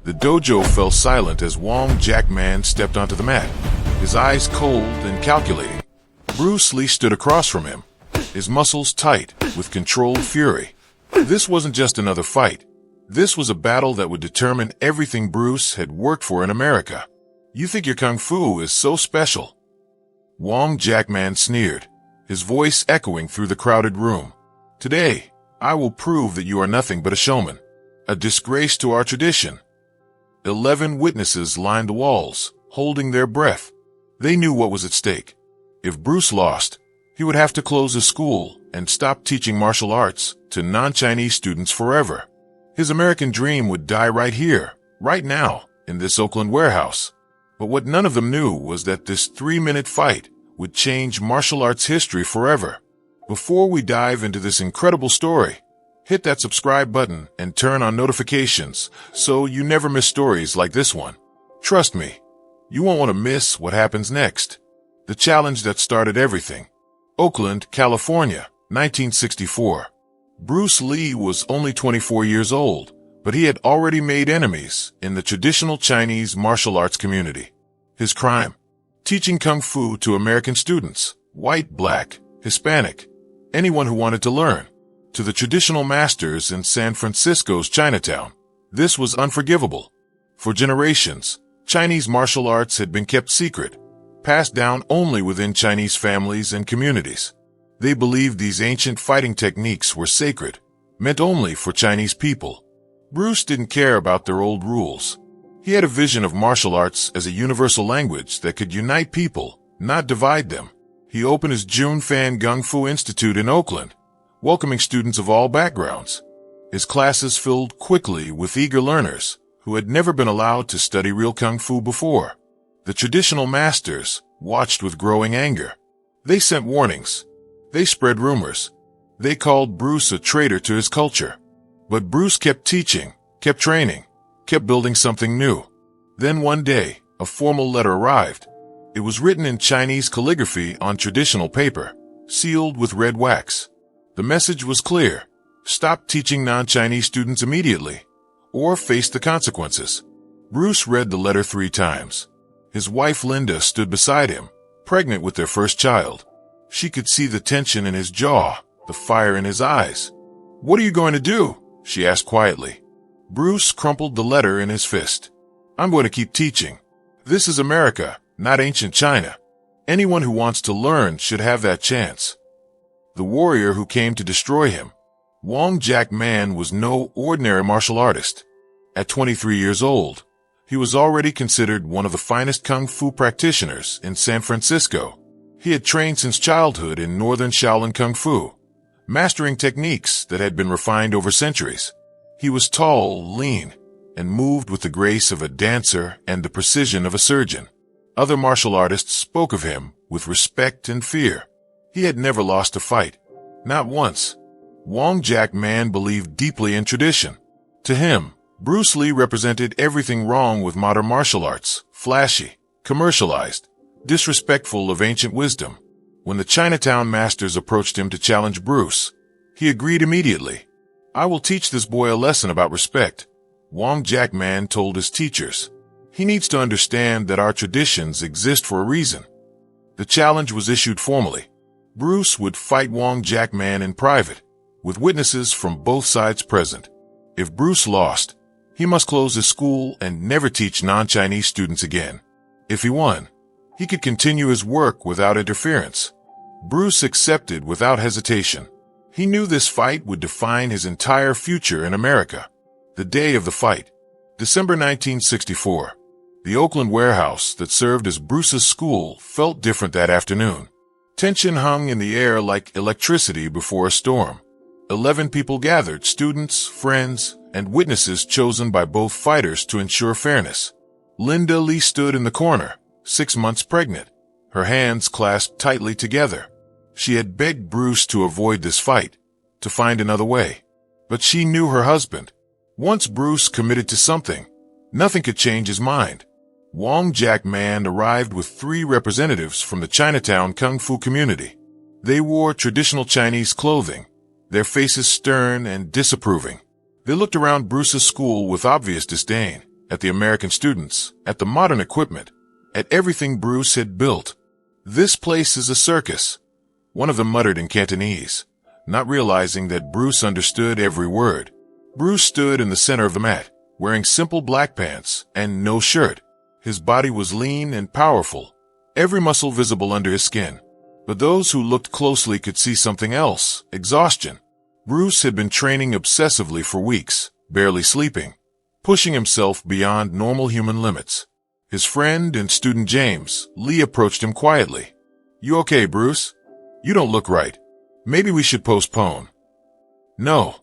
The dojo fell silent as Wong Jackman stepped onto the mat, his eyes cold and calculating. Bruce Lee stood across from him, his muscles tight with controlled fury. This wasn't just another fight. This was a battle that would determine everything Bruce had worked for in America. "You think your kung fu is so special?" Wong Jackman sneered, his voice echoing through the crowded room. "Today, I will prove that you are nothing but a showman, a disgrace to our tradition." 11 witnesses lined the walls, holding their breath. They knew what was at stake. If Bruce lost, he would have to close his school and stop teaching martial arts to non-Chinese students forever. His American dream would die right here, right now, in this Oakland warehouse. But what none of them knew was that this 3-minute fight would change martial arts history forever. Before we dive into this incredible story, hit that subscribe button and turn on notifications so you never miss stories like this one. Trust me, you won't want to miss what happens next. The challenge that started everything. Oakland, California, 1964. Bruce Lee was only 24 years old, but he had already made enemies in the traditional Chinese martial arts community. His crime? Teaching kung fu to American students, white, black, Hispanic, anyone who wanted to learn. To the traditional masters in San Francisco's Chinatown, this was unforgivable. For generations, Chinese martial arts had been kept secret, passed down only within Chinese families and communities. They believed these ancient fighting techniques were sacred, meant only for Chinese people. Bruce didn't care about their old rules. He had a vision of martial arts as a universal language that could unite people, not divide them. He opened his Junfan Kung Fu Institute in Oakland, welcoming students of all backgrounds. His classes filled quickly with eager learners who had never been allowed to study real kung fu before. The traditional masters watched with growing anger. They sent warnings. They spread rumors. They called Bruce a traitor to his culture. But Bruce kept teaching, kept training, kept building something new. Then one day, a formal letter arrived. It was written in Chinese calligraphy on traditional paper, sealed with red wax. The message was clear. Stop teaching non-Chinese students immediately, or face the consequences. Bruce read the letter 3 times. His wife Linda stood beside him, pregnant with their first child. She could see the tension in his jaw, the fire in his eyes. "What are you going to do?" she asked quietly. Bruce crumpled the letter in his fist. "I'm going to keep teaching. This is America, not ancient China. Anyone who wants to learn should have that chance." The warrior who came to destroy him. Wong Jackman was no ordinary martial artist. At 23 years old, he was already considered one of the finest kung fu practitioners in San Francisco. He had trained since childhood in northern Shaolin Kung Fu, mastering techniques that had been refined over centuries. He was tall, lean, and moved with the grace of a dancer and the precision of a surgeon. Other martial artists spoke of him with respect and fear. He had never lost a fight, not once. Wong Jackman believed deeply in tradition. To him, Bruce Lee represented everything wrong with modern martial arts: flashy, commercialized, disrespectful of ancient wisdom. When the Chinatown masters approached him to challenge Bruce, he agreed immediately. "I will teach this boy a lesson about respect," Wong Jackman told his teachers. "He needs to understand that our traditions exist for a reason." The challenge was issued formally. Bruce would fight Wong Jackman in private, with witnesses from both sides present. If Bruce lost, he must close his school and never teach non-Chinese students again. If he won, he could continue his work without interference. Bruce accepted without hesitation. He knew this fight would define his entire future in America. The day of the fight, December 1964. The Oakland warehouse that served as Bruce's school felt different that afternoon. Tension hung in the air like electricity before a storm. 11 people gathered, students, friends, and witnesses chosen by both fighters to ensure fairness. Linda Lee stood in the corner, 6 months pregnant, her hands clasped tightly together. She had begged Bruce to avoid this fight, to find another way. But she knew her husband. Once Bruce committed to something, nothing could change his mind. Wong Jackman arrived with 3 representatives from the Chinatown Kung Fu community. They wore traditional Chinese clothing, their faces stern and disapproving. They looked around Bruce's school with obvious disdain, at the American students, at the modern equipment, at everything Bruce had built. "This place is a circus," one of them muttered in Cantonese, not realizing that Bruce understood every word. Bruce stood in the center of the mat, wearing simple black pants and no shirt. His body was lean and powerful, every muscle visible under his skin. But those who looked closely could see something else: exhaustion. Bruce had been training obsessively for weeks, barely sleeping, pushing himself beyond normal human limits. His friend and student James Lee approached him quietly. "You okay, Bruce? You don't look right. Maybe we should postpone." "No."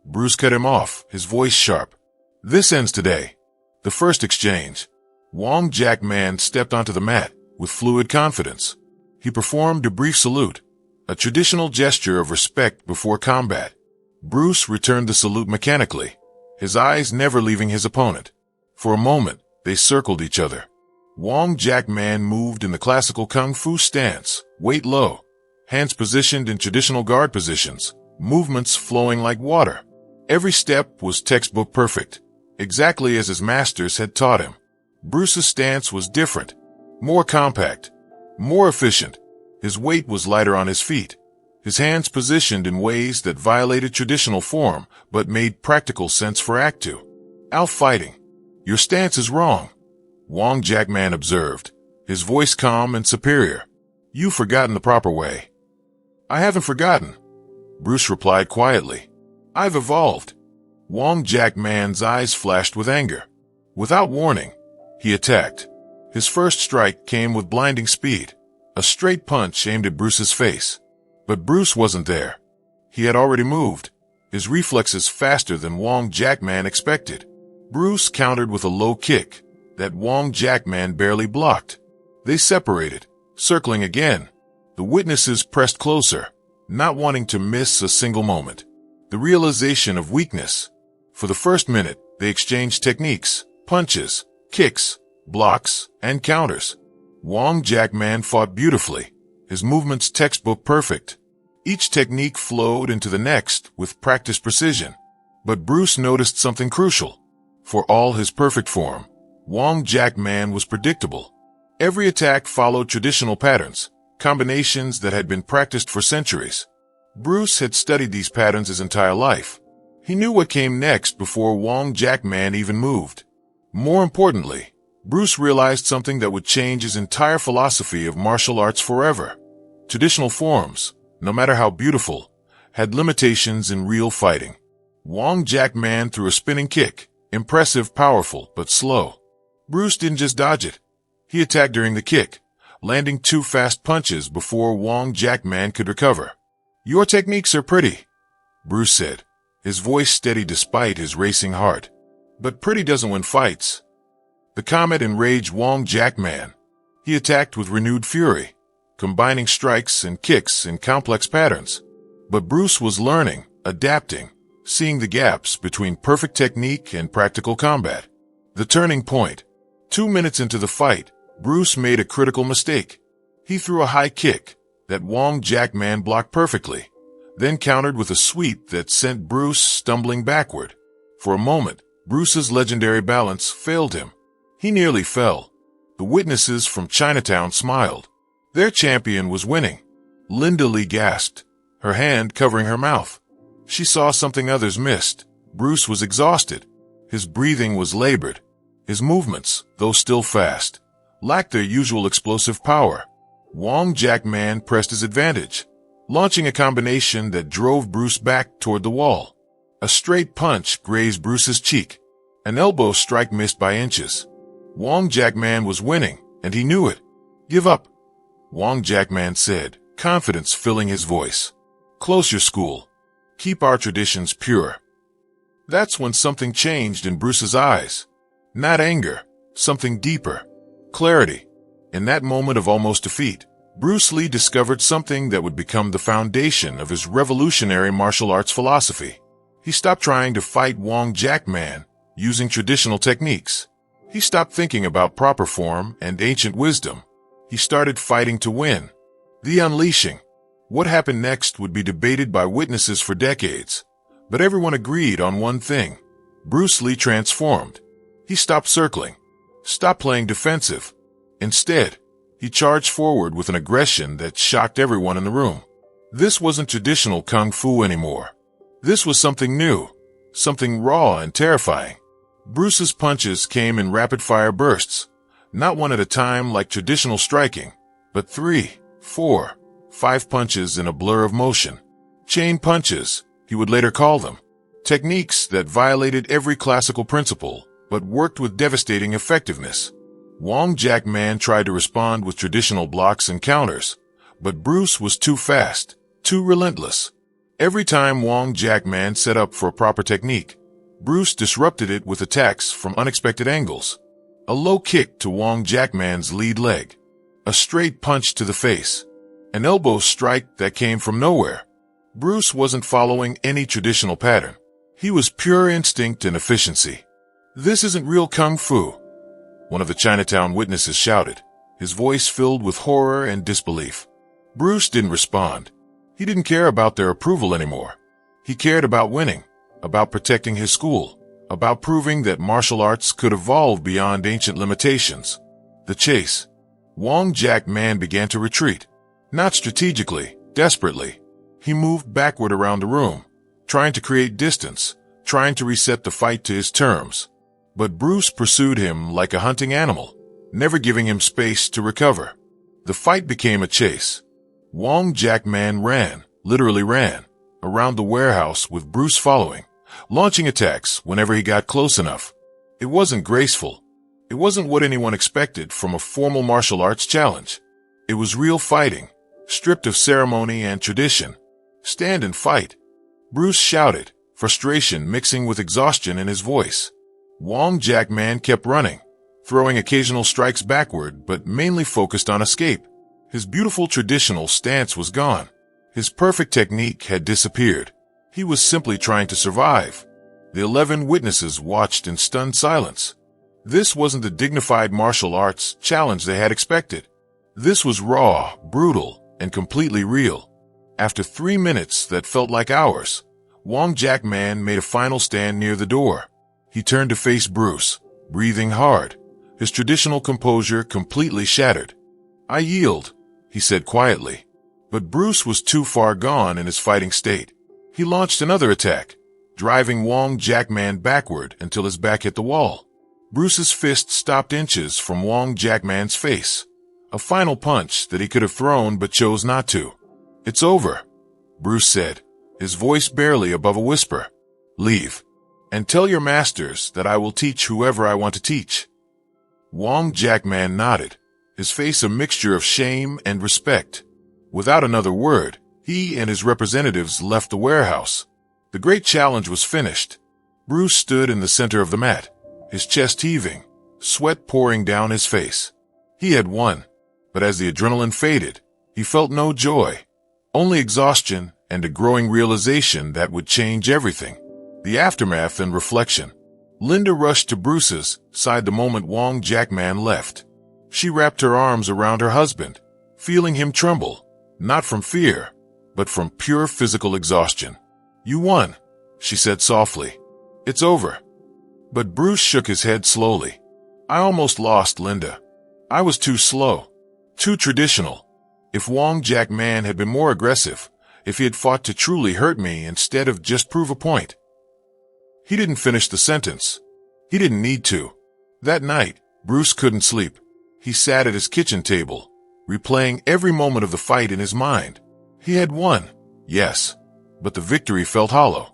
Bruce cut him off, his voice sharp. "This ends today." The first exchange. Wong Jackman stepped onto the mat with fluid confidence. He performed a brief salute, a traditional gesture of respect before combat. Bruce returned the salute mechanically, his eyes never leaving his opponent. For a moment, they circled each other. Wong Jackman moved in the classical kung fu stance, weight low, hands positioned in traditional guard positions, movements flowing like water. Every step was textbook perfect, exactly as his masters had taught him. Bruce's stance was different, more compact, more efficient. His weight was lighter on his feet, his hands positioned in ways that violated traditional form but made practical sense for Act 2. "Out fighting. Your stance is wrong," Wong Jackman observed, his voice calm and superior. "You've forgotten the proper way." "I haven't forgotten," Bruce replied quietly. "I've evolved." Wong Jackman's eyes flashed with anger. Without warning, he attacked. His first strike came with blinding speed, a straight punch aimed at Bruce's face. But Bruce wasn't there. He had already moved, his reflexes faster than Wong Jackman expected. Bruce countered with a low kick that Wong Jackman barely blocked. They separated, circling again. The witnesses pressed closer, not wanting to miss a single moment. The realization of weakness. For the first minute, they exchanged techniques, punches, kicks, blocks, and counters. Wong Jackman fought beautifully, his movements textbook perfect. Each technique flowed into the next with practiced precision. But Bruce noticed something crucial. For all his perfect form, Wong Jackman was predictable. Every attack followed traditional patterns, combinations that had been practiced for centuries. Bruce had studied these patterns his entire life. He knew what came next before Wong Jackman even moved. More importantly, Bruce realized something that would change his entire philosophy of martial arts forever. Traditional forms, no matter how beautiful, had limitations in real fighting. Wong Jackman threw a spinning kick, impressive, powerful, but slow. Bruce didn't just dodge it. He attacked during the kick, landing 2 fast punches before Wong Jackman could recover. "Your techniques are pretty," Bruce said, his voice steady despite his racing heart. "But pretty doesn't win fights." The comment enraged Wong Jackman. He attacked with renewed fury, combining strikes and kicks in complex patterns. But Bruce was learning, adapting, seeing the gaps between perfect technique and practical combat. The turning point. 2 minutes into the fight, Bruce made a critical mistake. He threw a high kick that Wong Jackman blocked perfectly, then countered with a sweep that sent Bruce stumbling backward. For a moment, Bruce's legendary balance failed him. He nearly fell. The witnesses from Chinatown smiled. Their champion was winning. Linda Lee gasped, her hand covering her mouth. She saw something others missed. Bruce was exhausted. His breathing was labored. His movements, though still fast, lacked their usual explosive power. Wong Jackman pressed his advantage, launching a combination that drove Bruce back toward the wall. A straight punch grazed Bruce's cheek. An elbow strike missed by inches. Wong Jackman was winning, and he knew it. "Give up," Wong Jackman said, confidence filling his voice. "Close your school. Keep our traditions pure." That's when something changed in Bruce's eyes. Not anger, something deeper. Clarity. In that moment of almost defeat, Bruce Lee discovered something that would become the foundation of his revolutionary martial arts philosophy. He stopped trying to fight Wong Jackman using traditional techniques. He stopped thinking about proper form and ancient wisdom. He started fighting to win. The unleashing. What happened next would be debated by witnesses for decades, but everyone agreed on one thing. Bruce Lee transformed. He stopped circling, stopped playing defensive. Instead, he charged forward with an aggression that shocked everyone in the room. This wasn't traditional kung fu anymore. This was something new, something raw and terrifying. Bruce's punches came in rapid-fire bursts, not one at a time like traditional striking, but 3, 4, 5 punches in a blur of motion. Chain punches, he would later call them. Techniques that violated every classical principle, but worked with devastating effectiveness. Wong Jack Man tried to respond with traditional blocks and counters, but Bruce was too fast, too relentless. Every time Wong Jack Man set up for a proper technique, Bruce disrupted it with attacks from unexpected angles. A low kick to Wong Jack Man's lead leg, a straight punch to the face, an elbow strike that came from nowhere. Bruce wasn't following any traditional pattern. He was pure instinct and efficiency. "This isn't real kung fu," one of the Chinatown witnesses shouted, his voice filled with horror and disbelief. Bruce didn't respond. He didn't care about their approval anymore. He cared about winning, about protecting his school, about proving that martial arts could evolve beyond ancient limitations. The chase. Wong Jack Man began to retreat. Not strategically, desperately. He moved backward around the room, trying to create distance, trying to reset the fight to his terms. But Bruce pursued him like a hunting animal, never giving him space to recover. The fight became a chase. Wong Jack Man ran, literally ran, around the warehouse with Bruce following, launching attacks whenever he got close enough. It wasn't graceful. It wasn't what anyone expected from a formal martial arts challenge. It was real fighting, stripped of ceremony and tradition. "Stand and fight," Bruce shouted, frustration mixing with exhaustion in his voice. Wong Jack Man kept running, throwing occasional strikes backward but mainly focused on escape. His beautiful traditional stance was gone. His perfect technique had disappeared. He was simply trying to survive. The 11 witnesses watched in stunned silence. This wasn't the dignified martial arts challenge they had expected. This was raw, brutal, and completely real. After 3 minutes that felt like hours, Wong Jack Man made a final stand near the door. He turned to face Bruce, breathing hard, his traditional composure completely shattered. "I yield," he said quietly. But Bruce was too far gone in his fighting state. He launched another attack, driving Wong Jack Man backward until his back hit the wall. Bruce's fist stopped inches from Wong Jack Man's face. A final punch that he could have thrown but chose not to. "It's over," Bruce said, his voice barely above a whisper. "Leave. And tell your masters that I will teach whoever I want to teach." Wong Jack Man nodded, his face a mixture of shame and respect. Without another word, he and his representatives left the warehouse. The great challenge was finished. Bruce stood in the center of the mat, his chest heaving, sweat pouring down his face. He had won, but as the adrenaline faded, he felt no joy, only exhaustion and a growing realization that would change everything. The aftermath and reflection. Linda rushed to Bruce's side the moment Wong Jack Man left. She wrapped her arms around her husband, feeling him tremble, not from fear, but from pure physical exhaustion. "You won," she said softly. "It's over." But Bruce shook his head slowly. "I almost lost, Linda. I was too slow, too traditional. If Wong Jack Man had been more aggressive, if he had fought to truly hurt me instead of just prove a point." He didn't finish the sentence. He didn't need to. That night, Bruce couldn't sleep. He sat at his kitchen table, replaying every moment of the fight in his mind. He had won, yes, but the victory felt hollow.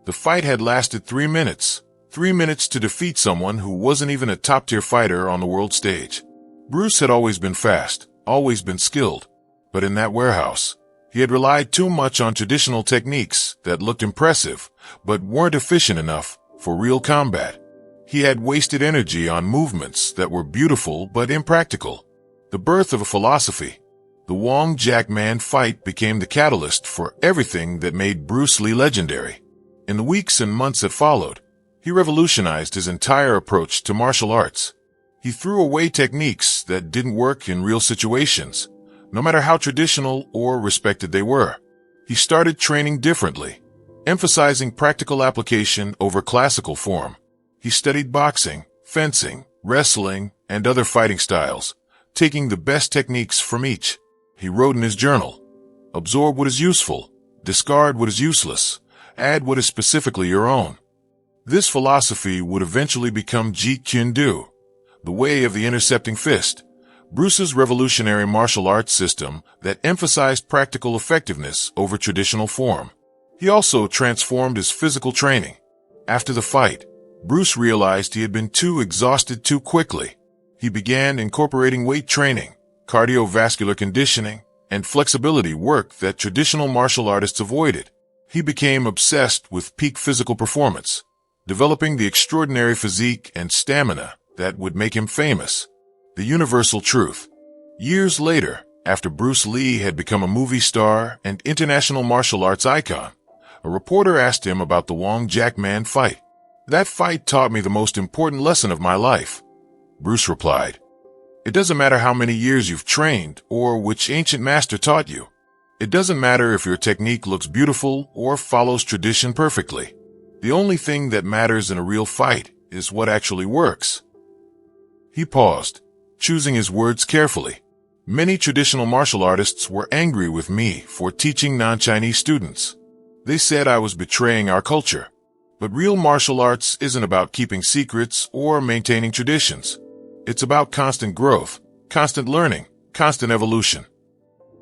The fight had lasted 3 minutes. 3 minutes to defeat someone who wasn't even a top-tier fighter on the world stage. Bruce had always been fast, always been skilled. But in that warehouse, he had relied too much on traditional techniques that looked impressive, but weren't efficient enough for real combat. He had wasted energy on movements that were beautiful but impractical. The birth of a philosophy. The Wong Jack Man fight became the catalyst for everything that made Bruce Lee legendary. In the weeks and months that followed, he revolutionized his entire approach to martial arts. He threw away techniques that didn't work in real situations, no matter how traditional or respected they were. He started training differently, emphasizing practical application over classical form. He studied boxing, fencing, wrestling, and other fighting styles, taking the best techniques from each. He wrote in his journal, "Absorb what is useful, discard what is useless, add what is specifically your own." This philosophy would eventually become Jeet Kune Do, the way of the intercepting fist, Bruce's revolutionary martial arts system that emphasized practical effectiveness over traditional form. He also transformed his physical training. After the fight, Bruce realized he had been too exhausted too quickly. He began incorporating weight training, cardiovascular conditioning, and flexibility work that traditional martial artists avoided. He became obsessed with peak physical performance, developing the extraordinary physique and stamina that would make him famous. The universal truth. Years later, after Bruce Lee had become a movie star and international martial arts icon, a reporter asked him about the Wong Jack Man fight. "That fight taught me the most important lesson of my life," Bruce replied. "It doesn't matter how many years you've trained or which ancient master taught you. It doesn't matter if your technique looks beautiful or follows tradition perfectly. The only thing that matters in a real fight is what actually works." He paused, choosing his words carefully. Many traditional martial artists were angry with me for teaching non-Chinese students. They said I was betraying our culture. But real martial arts isn't about keeping secrets or maintaining traditions. It's about constant growth, constant learning, constant evolution.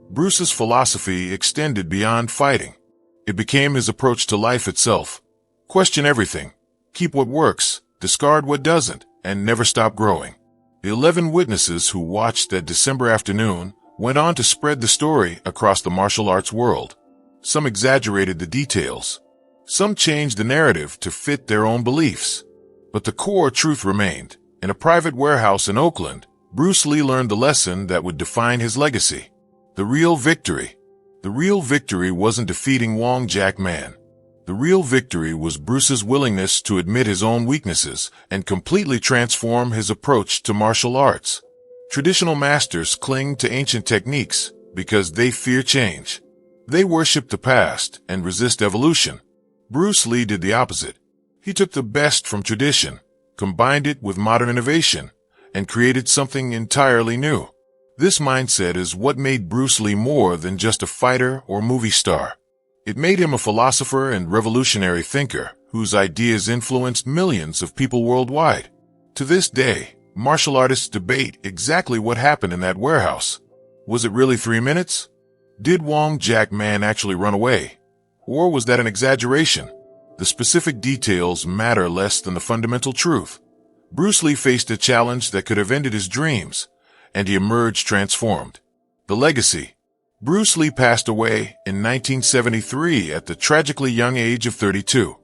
Bruce's philosophy extended beyond fighting. It became his approach to life itself. Question everything, keep what works, discard what doesn't, and never stop growing. The 11 witnesses who watched that December afternoon went on to spread the story across the martial arts world. Some exaggerated the details. Some changed the narrative to fit their own beliefs. But the core truth remained. In a private warehouse in Oakland, Bruce Lee learned the lesson that would define his legacy. The real victory. The real victory wasn't defeating Wong Jack Man. The real victory was Bruce's willingness to admit his own weaknesses and completely transform his approach to martial arts. Traditional masters cling to ancient techniques because they fear change. They worship the past and resist evolution. Bruce Lee did the opposite. He took the best from tradition, combined it with modern innovation, and created something entirely new. This mindset is what made Bruce Lee more than just a fighter or movie star. It made him a philosopher and revolutionary thinker whose ideas influenced millions of people worldwide. To this day, martial artists debate exactly what happened in that warehouse. Was it really 3 minutes? Did Wong Jack Man actually run away? Or was that an exaggeration? The specific details matter less than the fundamental truth. Bruce Lee faced a challenge that could have ended his dreams, and he emerged transformed. The legacy. Bruce Lee passed away in 1973 at the tragically young age of 32.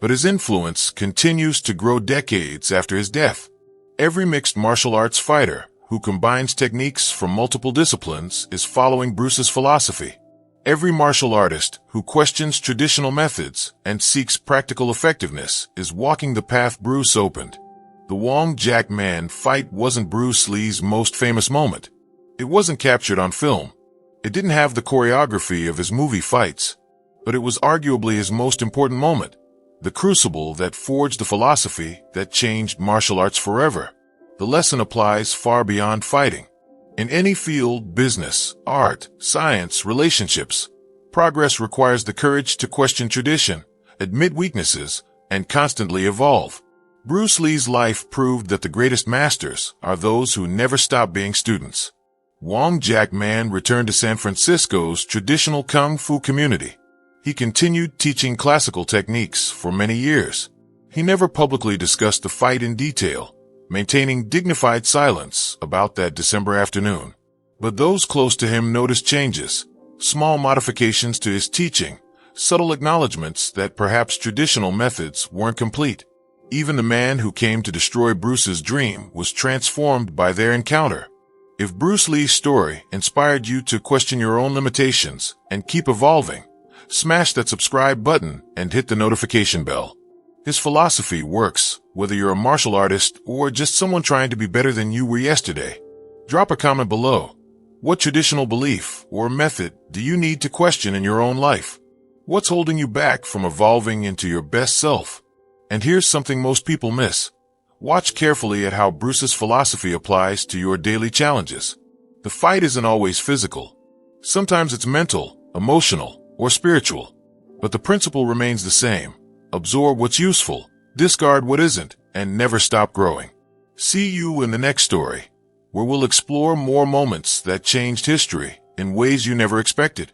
But his influence continues to grow decades after his death. Every mixed martial arts fighter who combines techniques from multiple disciplines is following Bruce's philosophy. Every martial artist who questions traditional methods and seeks practical effectiveness is walking the path Bruce opened. The Wong Jack Man fight wasn't Bruce Lee's most famous moment. It wasn't captured on film. It didn't have the choreography of his movie fights, but it was arguably his most important moment, the crucible that forged the philosophy that changed martial arts forever. The lesson applies far beyond fighting. In any field, business, art, science, relationships, progress requires the courage to question tradition, admit weaknesses, and constantly evolve. Bruce Lee's life proved that the greatest masters are those who never stop being students. Wong Jack Man returned to San Francisco's traditional Kung Fu community. He continued teaching classical techniques for many years. He never publicly discussed the fight in detail, maintaining dignified silence about that December afternoon. But those close to him noticed changes, small modifications to his teaching, subtle acknowledgments that perhaps traditional methods weren't complete. Even the man who came to destroy Bruce's dream was transformed by their encounter. If Bruce Lee's story inspired you to question your own limitations and keep evolving, smash that subscribe button and hit the notification bell. His philosophy works, whether you're a martial artist or just someone trying to be better than you were yesterday. Drop a comment below. What traditional belief or method do you need to question in your own life? What's holding you back from evolving into your best self? And here's something most people miss. Watch carefully at how Bruce's philosophy applies to your daily challenges. The fight isn't always physical. Sometimes it's mental, emotional, or spiritual. But the principle remains the same. Absorb what's useful, discard what isn't, and never stop growing. See you in the next story, where we'll explore more moments that changed history in ways you never expected.